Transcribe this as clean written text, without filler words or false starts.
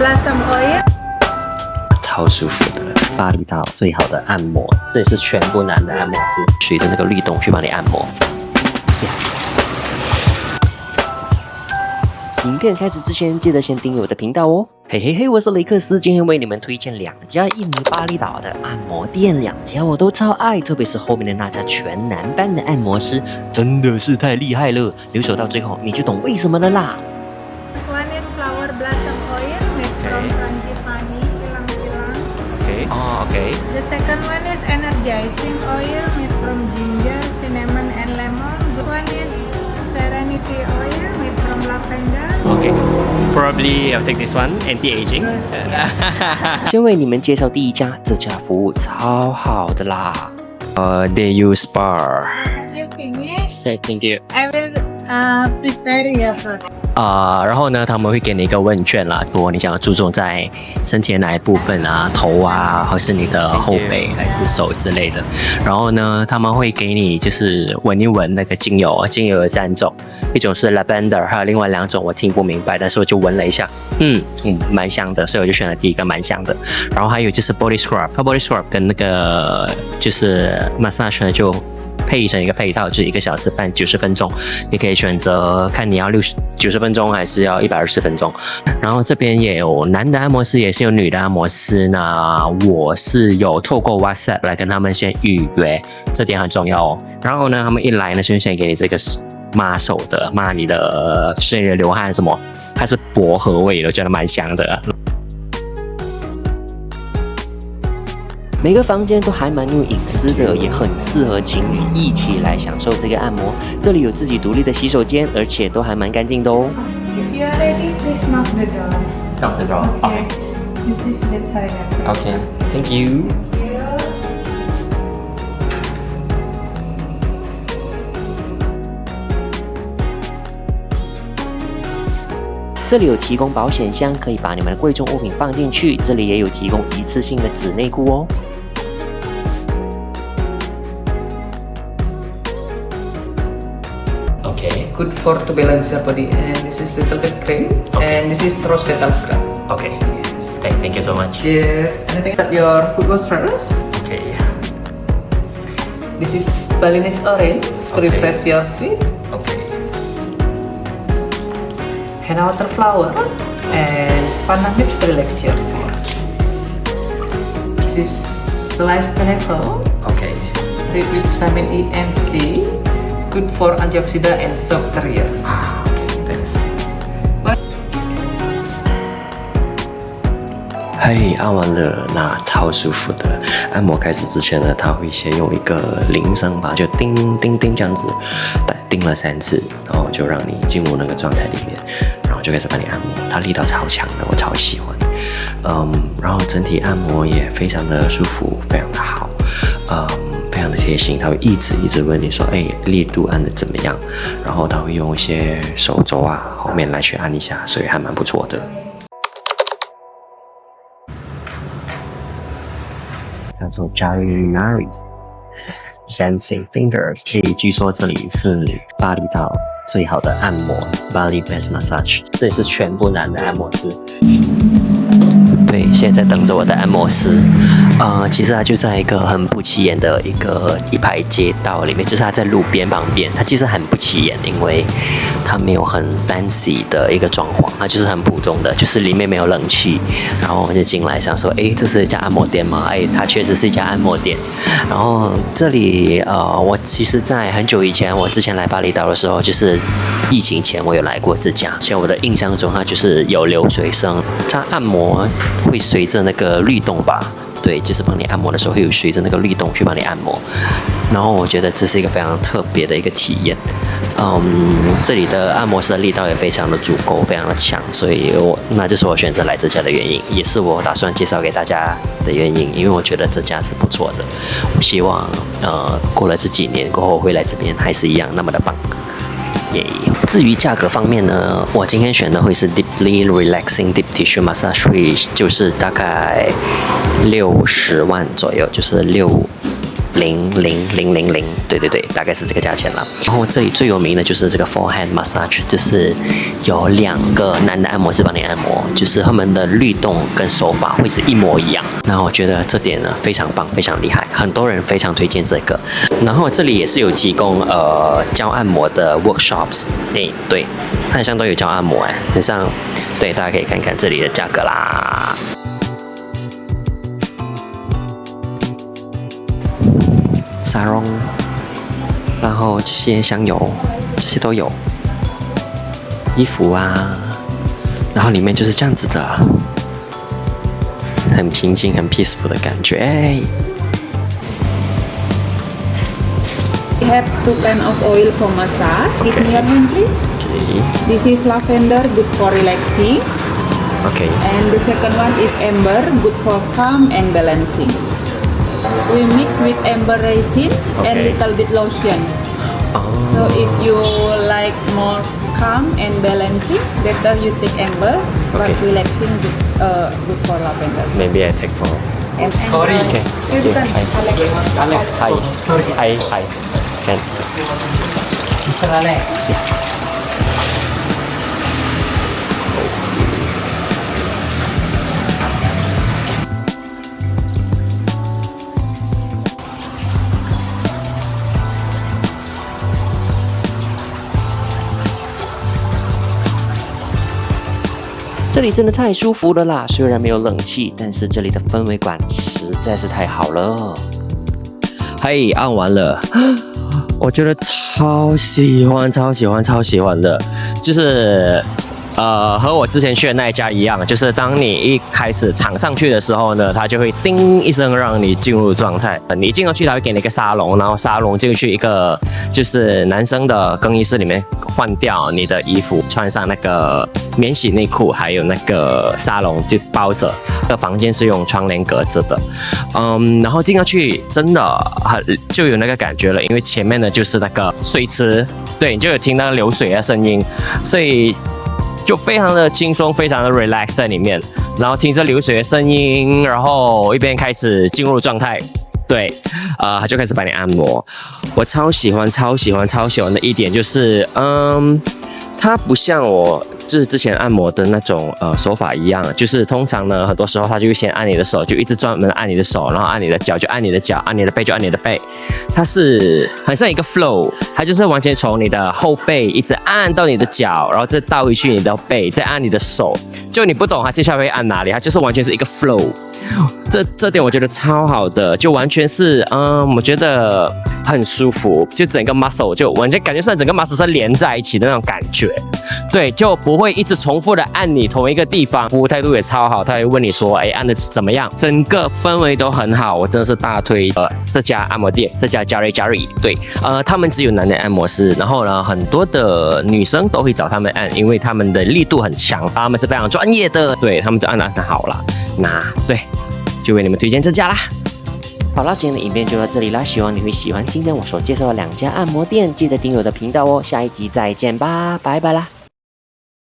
Blossom Oil。超舒服的，巴厘岛最好的按摩，这也是全部男的按摩师，随着那个律动去帮你按摩。Yes。影片开始之前，记得先订阅我的频道哦。嘿嘿嘿，我是雷克斯，今天为你们推荐2家印尼巴厘岛的按摩店，2家我都超爱，特别是后面的那家全男班的按摩师，真的是太厉害了。留守到最后，你就懂为什么了啦。This one is Flower Blossom Oil made from Frangipani, Pilang-Pilang. Okay. Oh, okay. The second one is Energizing Oil made from ginger, cinnamon, and lemon. This one is Serenity Oil made from lavender. Okay, probably I'll take this one, anti-aging. 先为你们介绍第一家，这家服务超好的啦。Dayu Spa. You finish? Thank you. I will prepare your food. 然后呢，他们会给你一个问卷啦，说你想要注重在身体的哪一部分啊，头啊，或是你的后背还是手之类的。然后呢，他们会给你就是闻一闻那个精油，精油有3种，一种是 lavender， 还有另外2种我听不明白，但是我就闻了一下，蛮香的，所以我就选了第一个蛮香的。然后还有就是 body scrub， 它 body scrub 跟那个就是 massage 呢就配成一个配套，就是1个小时半90分钟，你可以选择看你要90分钟还是要120分钟。然后这边也有男的按摩师，也是有女的按摩师。那我是有透过 WhatsApp 来跟他们先预约，这点很重要哦。然后呢，他们一来呢，就先给你这个抹手的，抹你的是你的流汗什么，它是薄荷味的，我觉得蛮香的。每个房间都还蛮有隐私的，也很适合情侣一起来享受这个按摩。这里有自己独立的洗手间，而且都还蛮干净的哦。If you are ready, please knock the door. Knock the door. Okay. This is the toilet. Okay. Thank you. 这里有提供保险箱，可以把你们的贵重物品放进去。这里也有提供一次性的纸内裤哦。Okay, good for to balance your body. And this is little bit cream. Okay. And this is rose petal scrub. Okay. Yes. Thank you so much. Yes. Anything that your food goes first? Okay. This is Balinese orange. Okay. Refresh your feet. Okay. Henna water flower. And pandan leaves to relax your feet. This is sliced pineapple. Okay. Rich with vitamin E and C. Good for antioxidant and soft career. Okay. Thanks. 嘿，按完了，那超舒服的。按摩开始之前呢，他会先用一个铃声吧，就叮叮叮这样子，叮了3次，然后就让你进入那个状态里面，然后就开始帮你按摩。它力道超强的，我超喜欢。然后整体按摩也非常的舒服，非常的好，非常的贴心。他会一直问你说，力度按的怎么样？然后他会用一些手肘啊后面来去按一下，所以还蛮不错的。叫做 Jarinari Dancing Fingers， 据说这里是巴厘岛最好的按摩 Bali Best Massage， 这里是全部男的按摩师。对，现在等着我的按摩师。其实它就在一个很不起眼的一排街道里面，就是它在路边旁边，它其实很不起眼，因为它没有很 fancy 的一个装潢，它就是很普通的，就是里面没有冷气。然后我就进来想说，这是一家按摩店吗？它确实是一家按摩店。然后这里我其实在很久以前，我之前来巴厘岛的时候，就是疫情前我有来过这家，像我的印象中它就是有流水声，它按摩会随着那个律动吧。对，就是帮你按摩的时候会有随着那个律动去帮你按摩，然后我觉得这是一个非常特别的一个体验。这里的按摩师的力道也非常的足够，非常的强，所以那就是我选择来这家的原因，也是我打算介绍给大家的原因，因为我觉得这家是不错的。我希望过了这几年过后会来这边还是一样那么的棒。至于价格方面呢，我今天选的会是 Deeply Relaxing Deep Tissue Massage， 会就是大概60万左右，就是00000，对对对，大概是这个价钱了。然后这里最有名的就是这个 forehead massage， 就是有2个男的按摩师帮你按摩，就是他们的律动跟手法会是一模一样。然后我觉得这点呢非常棒，非常厉害，很多人非常推荐这个。然后这里也是有提供教按摩的 workshops， 对，它好像都有教按摩很像，对，大家可以看看这里的价格啦。沙龙，然后这些香油，这些都有，衣服啊，然后里面就是这样子的，很平静、很 peaceful 的感觉。We have 2 cans of oil for massage. Give me your hand, please. This is lavender, good for relaxing. Okay. And the second one is amber, good for calm and balancing. We mix with amber resin and Okay. little bit lotion. So if you like more calm and balancing, better you take amber. But Okay. relaxing, good for lavender. Maybe I take for. And Okay. you can Alex, hi. Hi. Can. Mr. Alex. Yes. 这里真的太舒服了啦！虽然没有冷气，但是这里的氛围感实在是太好了。嘿，按完了，我觉得超喜欢的，就是和我之前去的那一家一样，就是当你一开始躺上去的时候呢，它就会叮一声让你进入状态。你一进到去，它会给你一个沙龙，然后沙龙进去一个就是男生的更衣室里面换掉你的衣服，穿上那个免洗内裤，还有那个沙龙就包着。这个房间是用窗帘隔着的，然后进到去真的就有那个感觉了，因为前面呢就是那个水池，对，你就有听到流水的声音，所以就非常的轻松，非常的 relax 在里面，然后听着流水的声音，然后一边开始进入状态。对，他就开始帮你按摩。我超喜欢的一点就是，它不像我就是之前按摩的那种手法一样，就是通常呢，很多时候他就会先按你的手，就一直专门按你的手，然后按你的脚就按你的脚，按你的背就按你的背。它是很像一个 flow， 它就是完全从你的后背一直按到你的脚，然后再倒回去你的背，再按你的手。就你不懂它接下来会按哪里，它就是完全是一个 flow。这点我觉得超好的，就完全是我觉得很舒服，就整个 muscle 就完全感觉上整个 muscle 是连在一起的那种感觉，对，就不会一直重复的按你同一个地方。服务态度也超好，他会问你说，按的怎么样，整个氛围都很好，我真的是大推这家按摩店，这家 Jari， 对，他们只有男的按摩师，然后呢，很多的女生都会找他们按，因为他们的力度很强，他们是非常专业的，对他们就按得很好了。那对。就为你们推荐这家啦。好了，今天的影片就到这里啦，希望你会喜欢今天我所介绍的2家按摩店，记得订阅我的频道哦。下一集再见吧，拜拜啦。